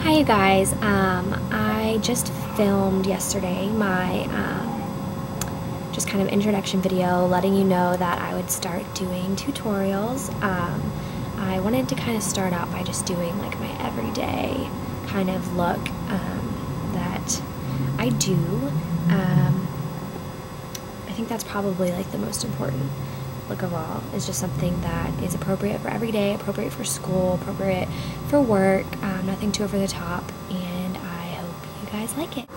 Hi you guys, I just filmed yesterday my just kind of introduction video letting you know that I would start doing tutorials. I wanted to kind of start out by just doing like my everyday kind of look that I do. I think that's probably like the most important look of all, is just something that is appropriate for every day, appropriate for school, appropriate for work, nothing too over the top, and I hope you guys like it.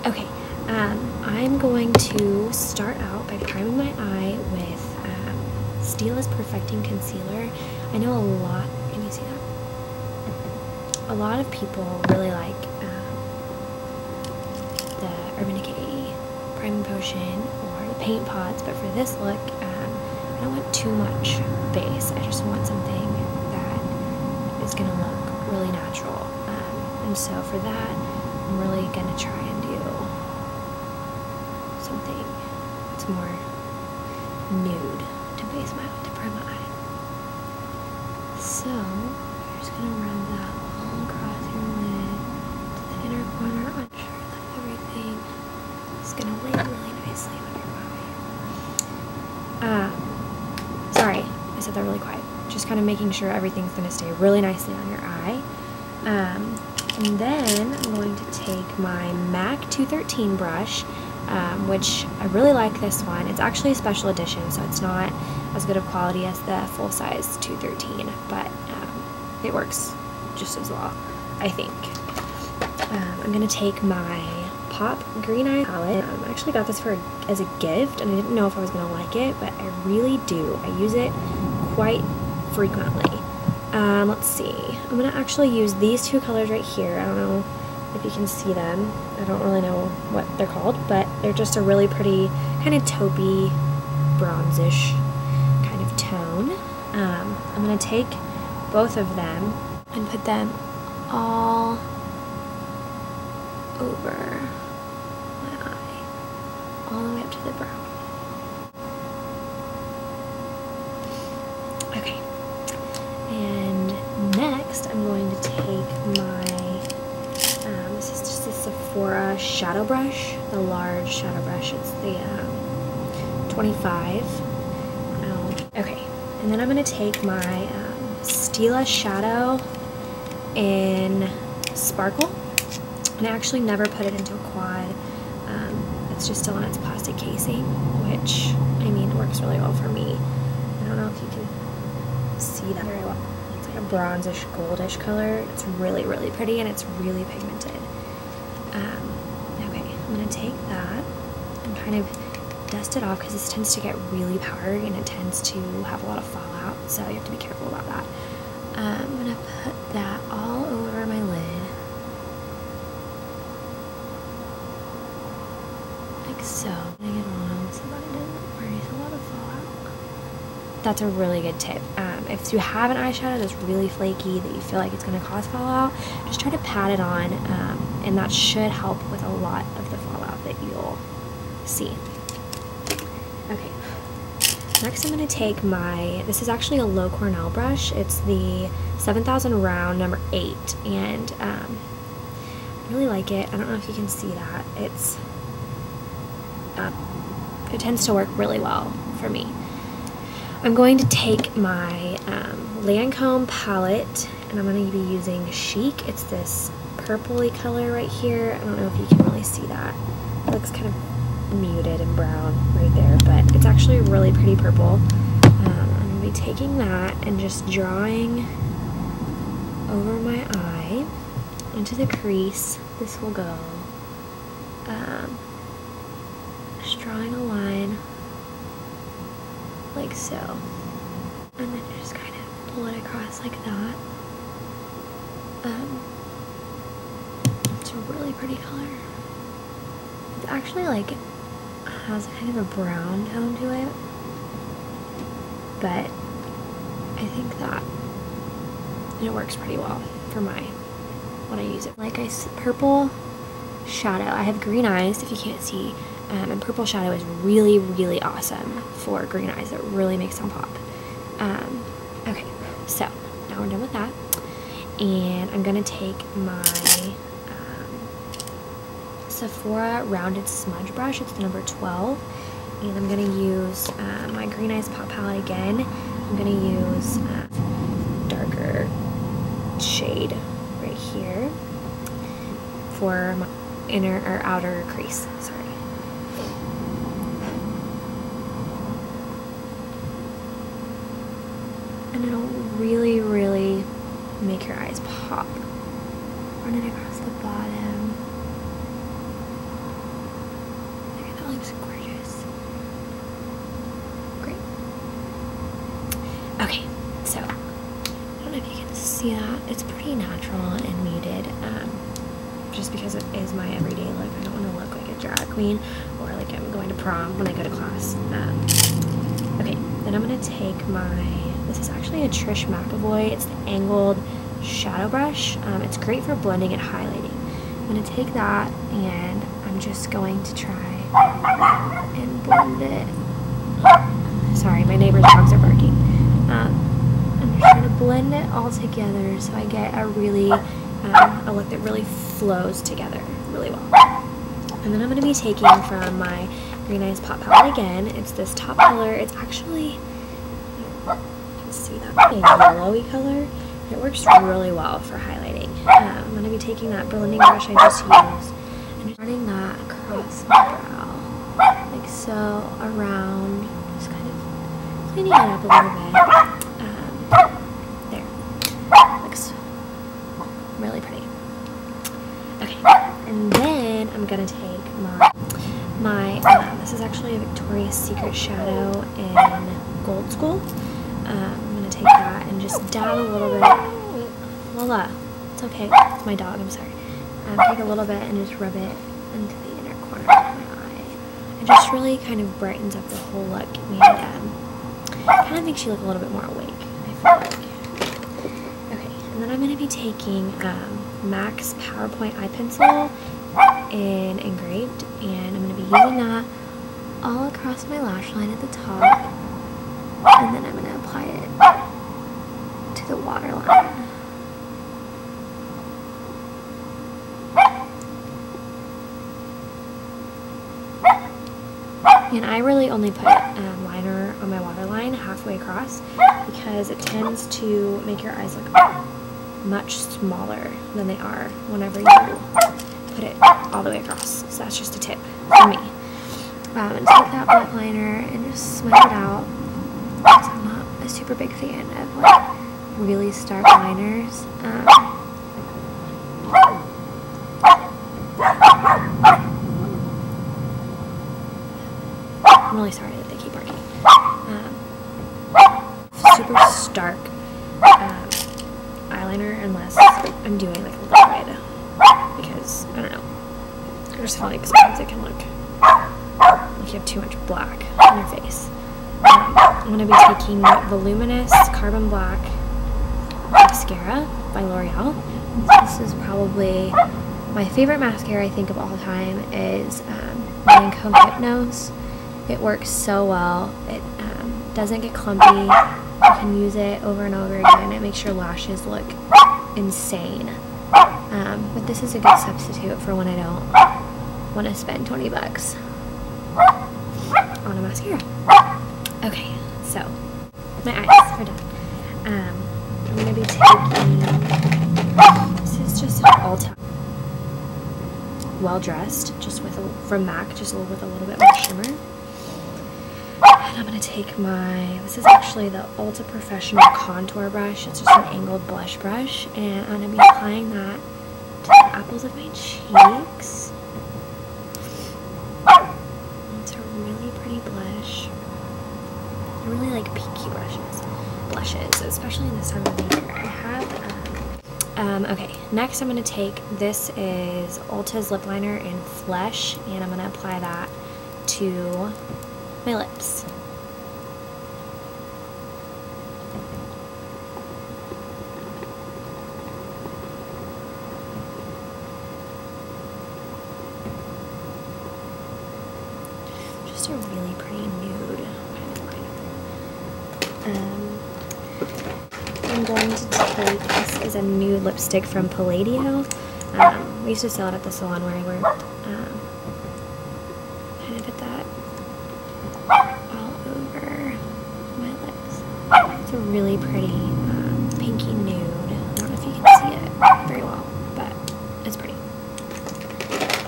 Okay, I'm going to start out by priming my eye with Stila's Perfecting Concealer. I know a lot, can you see that? A lot of people really like the Urban Decay Priming Potion or the Paint Pots, but for this look, I don't want too much base. I just want something that is going to look really natural. And so for that, I'm really going to try and do something that's more nude to base my eye, to prime my eye. So I'm just going to run that all across your lid to the inner corner. I'm sure that everything is going to lay really nicely on your eye. Sorry, I said that really quiet. Just kind of making sure everything's going to stay really nicely on your eye. And then I'm going to take my MAC 213 brush, which I really like this one. It's actually a special edition, so it's not as good of quality as the full-size 213, but it works just as well, I think. I'm going to take my Pop Green Eye palette. I actually got this as a gift, and I didn't know if I was going to like it, but I really do. I use it quite frequently. Let's see. I'm going to actually use these two colors right here. I don't know if you can see them. I don't really know what they're called, but they're just a really pretty kind of taupey, bronzish kind of tone. I'm going to take both of them and put them all over my eye, all the way up to the brow. Okay, and next I'm going to take my, this is just a Sephora shadow brush, the large shadow brush. It's the 25. Okay, and then I'm going to take my Stila Shadow in Sparkle. And I actually never put it into a quad. It's just still on its plastic casing, which, I mean, it works really well for me. I don't know if you can see that very well. It's like a bronzish, goldish color. It's really, really pretty, and it's really pigmented. Okay, I'm going to take that and kind of dust it off, because this tends to get really powdery, and it tends to have a lot of fallout, so you have to be careful about that. I'm going to put that all over my lid. So, putting it on so that it doesn't produce a lot of fallout. That's a really good tip. If you have an eyeshadow that's really flaky, that you feel like it's going to cause fallout, just try to pat it on, and that should help with a lot of the fallout that you'll see. Okay, next I'm going to take my, this is actually a low Cornell brush. It's the 7000 round number 8, and I really like it. I don't know if you can see that. It tends to work really well for me. I'm going to take my Lancome palette, and I'm going to be using Chic. It's this purpley color right here. I don't know if you can really see that. It looks kind of muted and brown right there, but it's actually a really pretty purple. I'm going to be taking that and just drawing over my eye into the crease. This will go. Just drawing a line like so, and then just kind of pull it across like that. It's a really pretty color. It's actually like has kind of a brown tone to it, but I think that it works pretty well for when I use it. Like purple shadow. I have green eyes, if you can't see. And purple shadow is really, really awesome for green eyes. It really makes them pop. Okay, so now we're done with that. And I'm going to take my Sephora Rounded Smudge Brush. It's the number 12. And I'm going to use my Green Eyes Pop Palette again. I'm going to use darker shade right here for my inner or outer crease. Sorry. And it'll really, really make your eyes pop. Run it across the bottom. There, that looks gorgeous. Great. Okay, so I don't know if you can see that. It's pretty natural and muted, just because it is my everyday look. I don't want to look like a drag queen or like I'm going to prom when I go to class. Okay, then I'm going to take this is actually a Trish McEvoy. It's the angled shadow brush. It's great for blending and highlighting. I'm going to take that and I'm just going to try and blend it. Sorry, my neighbor's dogs are barking. I'm just trying to blend it all together so I get a really, a look that really flows together really well. And then I'm going to be taking from my Green Eyes Pop Palette again. It's this top color. It's actually, you can see that a yellowy color. It works really well for highlighting. I'm going to be taking that blending brush I just used and just running that across my brow, like so, around, just kind of cleaning it up a little bit. There. Looks really pretty. Okay, and then I'm going to take this is actually a Victoria's Secret shadow in Gold School. I'm going to take that and just dab a little bit. Voila. It's okay. It's my dog, I'm sorry. Take a little bit and just rub it into the inner corner of my eye. It just really kind of brightens up the whole look and kind of makes you look a little bit more awake, I feel like. Okay, and then I'm going to be taking MAC's PowerPoint eye pencil in Engraved, and I'm going to be using that all across my lash line at the top, and then I'm going to apply it to the waterline. And I really only put liner on my waterline halfway across because it tends to make your eyes look much smaller than they are whenever you put it all the way across. So that's just a tip from me. And take that black liner and just smudge it out. Because I'm not a super big fan of like really stark liners. I'm really sorry that they keep barking. Super stark eyeliner unless I'm doing like a liquid, because I don't know, I just feel like sometimes it can look like you have too much black on your face. I'm going to be taking Voluminous Carbon Black Mascara by L'Oreal. This is probably my favorite mascara I think of all time is Lancome Hypnose. It works so well. It doesn't get clumpy. You can use it over and over again. It makes your lashes look insane. But this is a good substitute for when I don't want to spend 20 bucks on a mascara. Okay, so my eyes are done. I'm going to be taking, this is just an Ulta Well Dressed, just with from MAC, just with a little bit more shimmer. And I'm going to take this is actually the Ulta Professional Contour Brush. It's just an angled blush brush. And I'm going to be applying that to the apples of my cheeks. It's a really pretty blush. I really like pinky blushes, especially in this time of the year. I have, okay, next I'm going to take, this is Ulta's lip liner in Flesh, and I'm going to apply that to my lips. Just a really pretty nude kind of liner. And going to take, this is a new lipstick from Palladio. We used to sell it at the salon where I worked. Kind of put that all over my lips. It's a really pretty pinky nude. I don't know if you can see it very well, but it's pretty.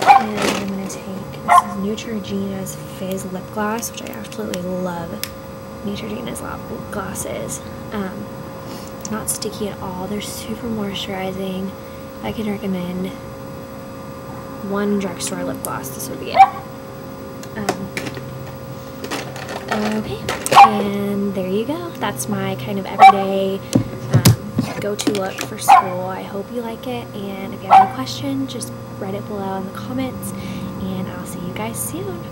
And I'm going to take, this is Neutrogena's Fizz Lip Gloss, which I absolutely love Neutrogena's lip glosses. Not sticky at all. They're super moisturizing. I could recommend one drugstore lip gloss. This would be it. Okay, and there you go. That's my kind of everyday go-to look for school. I hope you like it, and if you have any questions, just write it below in the comments, and I'll see you guys soon.